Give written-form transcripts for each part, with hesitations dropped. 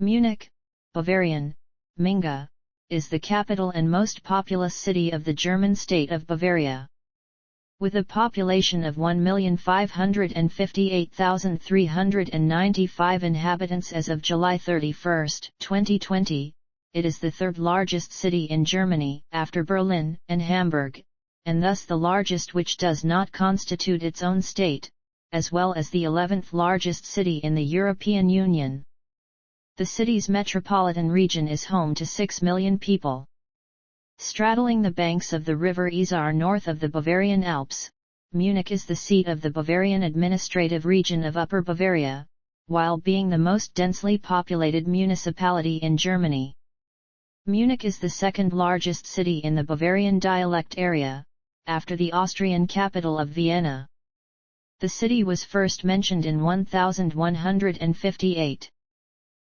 Munich, Bavarian, Minga, is the capital and most populous city of the German state of Bavaria. With a population of 1,558,395 inhabitants as of July 31, 2020, it is the third largest city in Germany, after Berlin and Hamburg, and thus the largest which does not constitute its own state, as well as the 11th largest city in the European Union. The city's metropolitan region is home to 6 million people. Straddling the banks of the river Isar north of the Bavarian Alps, Munich is the seat of the Bavarian administrative region of Upper Bavaria, while being the most densely populated municipality in Germany. Munich is the second largest city in the Bavarian dialect area, after the Austrian capital of Vienna. The city was first mentioned in 1158.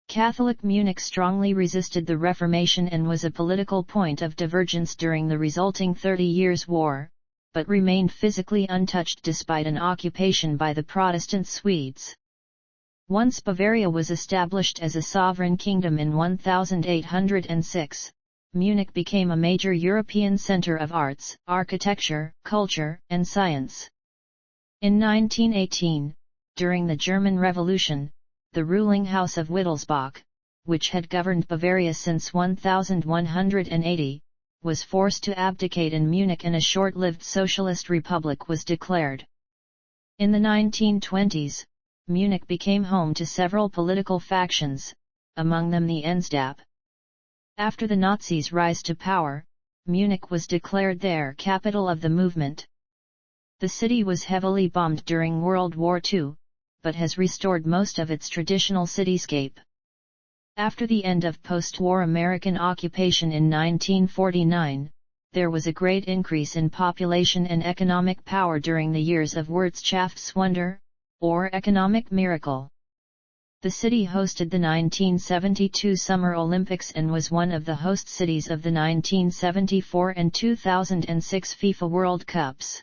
Catholic Munich strongly resisted the Reformation and was a political point of divergence during the resulting 30 Years' War, but remained physically untouched despite an occupation by the Protestant Swedes. Once Bavaria was established as a sovereign kingdom in 1806, Munich became a major European center of arts, architecture, culture, and science. In 1918, during the German Revolution, the ruling House of Wittelsbach, which had governed Bavaria since 1180, was forced to abdicate in Munich and a short-lived socialist republic was declared. In the 1920s, Munich became home to several political factions, among them the NSDAP. After the Nazis' rise to power, Munich was declared their capital of the movement. The city was heavily bombed during World War II, but has restored most of its traditional cityscape. After the end of post-war American occupation in 1949, there was a great increase in population and economic power during the years of Wirtschaftswunder, or economic miracle. The city hosted the 1972 Summer Olympics and was one of the host cities of the 1974 and 2006 FIFA World Cups.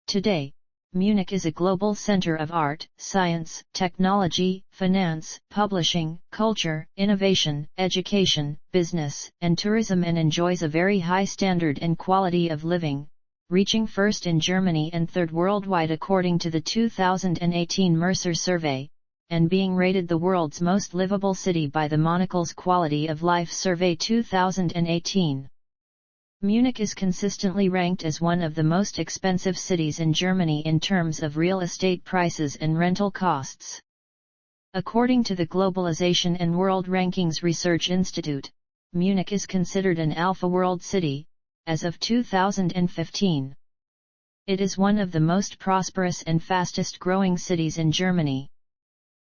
Today, Munich is a global center of art, science, technology, finance, publishing, culture, innovation, education, business, and tourism and enjoys a very high standard and quality of living, reaching first in Germany and third worldwide according to the 2018 Mercer survey, and being rated the world's most livable city by the Monocle's Quality of Life Survey 2018. Munich is consistently ranked as one of the most expensive cities in Germany in terms of real estate prices and rental costs. According to the Globalization and World Rankings Research Institute, Munich is considered an Alpha World City, as of 2015. It is one of the most prosperous and fastest growing cities in Germany.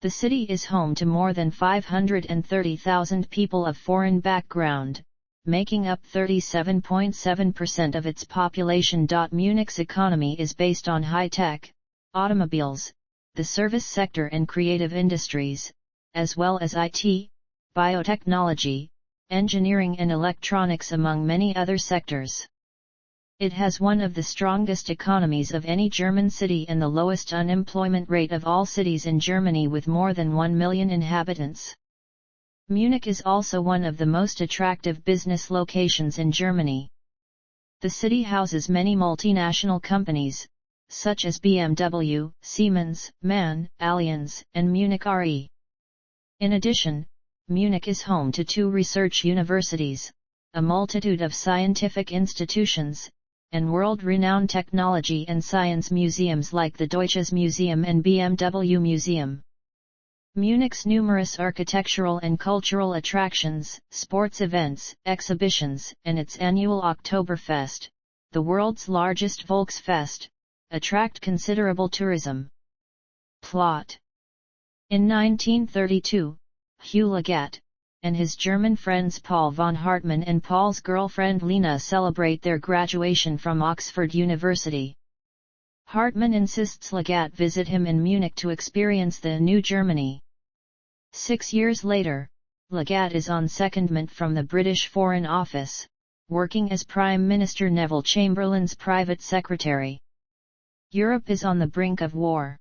The city is home to more than 530,000 people of foreign background, making up 37.7% of its population. Munich's economy is based on high-tech, automobiles, the service sector and creative industries, as well as IT, biotechnology, engineering and electronics among many other sectors. It has one of the strongest economies of any German city and the lowest unemployment rate of all cities in Germany with more than 1 million inhabitants. Munich is also one of the most attractive business locations in Germany. The city houses many multinational companies, such as BMW, Siemens, MAN, Allianz, and Munich Re. In addition, Munich is home to 2 research universities, a multitude of scientific institutions, and world-renowned technology and science museums like the Deutsches Museum and BMW Museum. Munich's numerous architectural and cultural attractions, sports events, exhibitions, and its annual Oktoberfest, the world's largest Volksfest, attract considerable tourism. Plot. In 1932, Hugh Legat, and his German friends Paul von Hartmann and Paul's girlfriend Lena celebrate their graduation from Oxford University. Hartmann insists Legat visit him in Munich to experience the new Germany. 6 years later, Legat is on secondment from the British Foreign Office, working as Prime Minister Neville Chamberlain's private secretary. Europe is on the brink of war.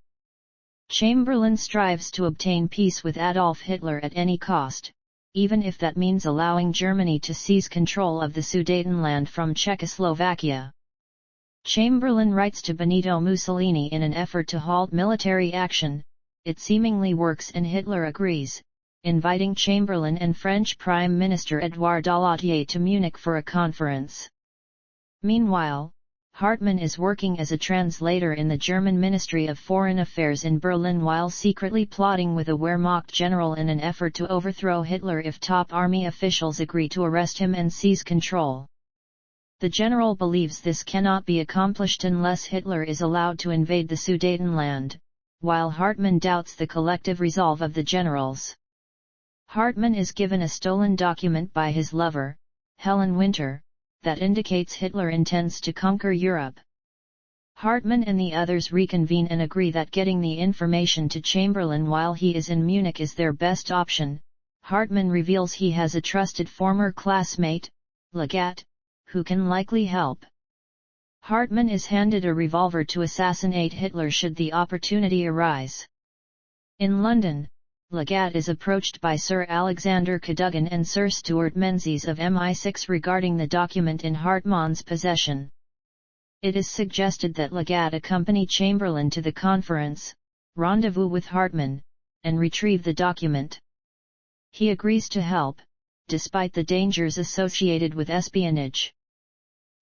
Chamberlain strives to obtain peace with Adolf Hitler at any cost, even if that means allowing Germany to seize control of the Sudetenland from Czechoslovakia. Chamberlain writes to Benito Mussolini in an effort to halt military action. It seemingly works and Hitler agrees, inviting Chamberlain and French Prime Minister Édouard Daladier to Munich for a conference. Meanwhile, Hartmann is working as a translator in the German Ministry of Foreign Affairs in Berlin while secretly plotting with a Wehrmacht general in an effort to overthrow Hitler if top army officials agree to arrest him and seize control. The general believes this cannot be accomplished unless Hitler is allowed to invade the Sudetenland, while Hartmann doubts the collective resolve of the generals. Hartmann is given a stolen document by his lover, Helen Winter, that indicates Hitler intends to conquer Europe. Hartmann and the others reconvene and agree that getting the information to Chamberlain while he is in Munich is their best option. Hartmann reveals he has a trusted former classmate, Legat, who can likely help. Hartmann is handed a revolver to assassinate Hitler should the opportunity arise. In London, Legat is approached by Sir Alexander Cadogan and Sir Stuart Menzies of MI6 regarding the document in Hartmann's possession. It is suggested that Legat accompany Chamberlain to the conference, rendezvous with Hartmann, and retrieve the document. He agrees to help, despite the dangers associated with espionage.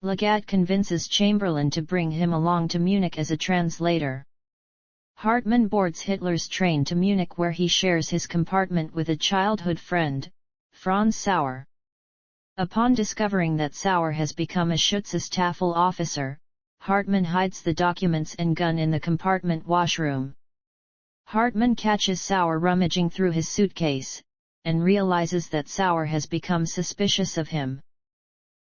Legat convinces Chamberlain to bring him along to Munich as a translator. Hartmann boards Hitler's train to Munich where he shares his compartment with a childhood friend, Franz Sauer. Upon discovering that Sauer has become a Schutzstaffel officer, Hartmann hides the documents and gun in the compartment washroom. Hartmann catches Sauer rummaging through his suitcase, and realizes that Sauer has become suspicious of him.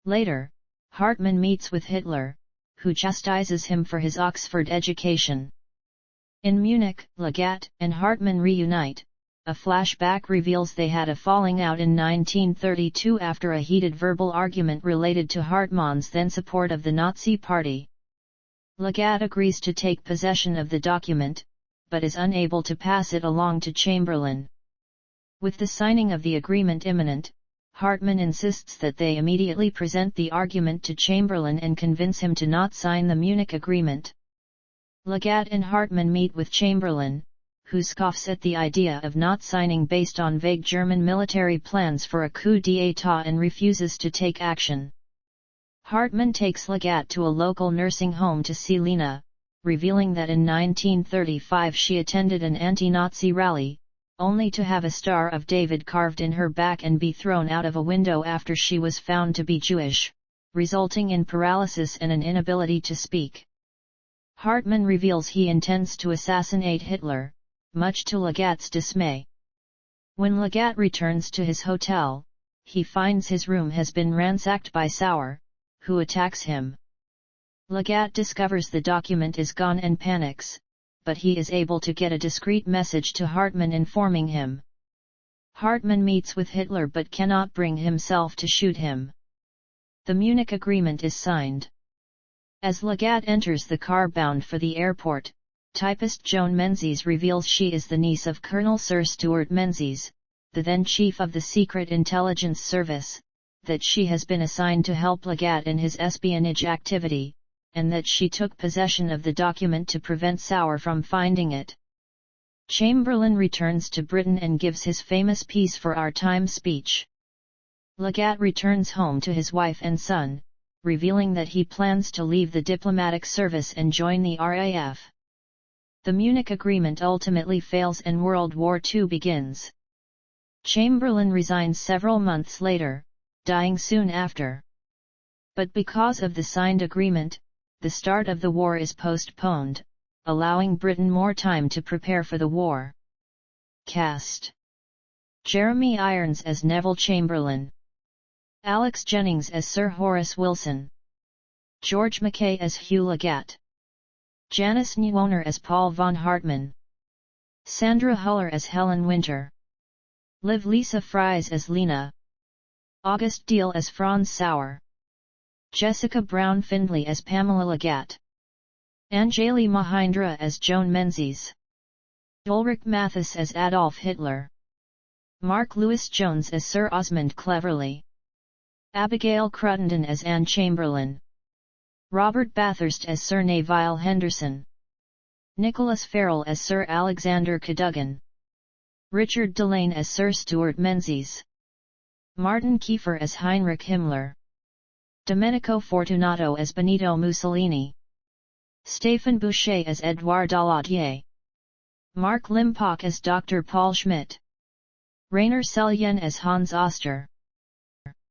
Later, Hartmann meets with Hitler, who chastises him for his Oxford education. In Munich, Legat and Hartmann reunite. A flashback reveals they had a falling out in 1932 after a heated verbal argument related to Hartmann's then support of the Nazi Party. Legat agrees to take possession of the document, but is unable to pass it along to Chamberlain. With the signing of the agreement imminent, Hartmann insists that they immediately present the argument to Chamberlain and convince him to not sign the Munich agreement. Legat and Hartmann meet with Chamberlain, who scoffs at the idea of not signing based on vague German military plans for a coup d'état and refuses to take action. Hartmann takes Legat to a local nursing home to see Lena, revealing that in 1935 she attended an anti-Nazi rally, only to have a Star of David carved in her back and be thrown out of a window after she was found to be Jewish, resulting in paralysis and an inability to speak. Hartmann reveals he intends to assassinate Hitler, much to Legat's dismay. When Legat returns to his hotel, he finds his room has been ransacked by Sauer, who attacks him. Legat discovers the document is gone and panics, but he is able to get a discreet message to Hartmann informing him. Hartmann meets with Hitler but cannot bring himself to shoot him. The Munich Agreement is signed. As Legat enters the car bound for the airport, typist Joan Menzies reveals she is the niece of Colonel Sir Stuart Menzies, the then chief of the Secret Intelligence Service, that she has been assigned to help Legat in his espionage activity, and that she took possession of the document to prevent Sauer from finding it. Chamberlain returns to Britain and gives his famous Peace for Our Time speech. Legat returns home to his wife and son, revealing that he plans to leave the diplomatic service and join the RAF. The Munich Agreement ultimately fails and World War II begins. Chamberlain resigns several months later, dying soon after. But because of the signed agreement, the start of the war is postponed, allowing Britain more time to prepare for the war. Cast: Jeremy Irons as Neville Chamberlain, Alex Jennings as Sir Horace Wilson, George Mackay as Hugh Legat, Janice Neuwohner as Paul von Hartmann, Sandra Huller as Helen Winter, Liv Lisa Fries as Lena, August Deal as Franz Sauer, Jessica Brown Findlay as Pamela Legat, Anjali Mahindra as Joan Menzies. Ulrich Mathis as Adolf Hitler. Mark Lewis Jones as Sir Osmond Cleverly. Abigail Cruttendon as Anne Chamberlain. Robert Bathurst as Sir Neville Henderson. Nicholas Farrell as Sir Alexander Cadogan. Richard Delane as Sir Stuart Menzies. Martin Kiefer as Heinrich Himmler. Domenico Fortunato as Benito Mussolini. Stéphane Boucher as Edouard Daladier. Mark Limpach as Dr. Paul Schmidt. Rainer Selyen as Hans Oster.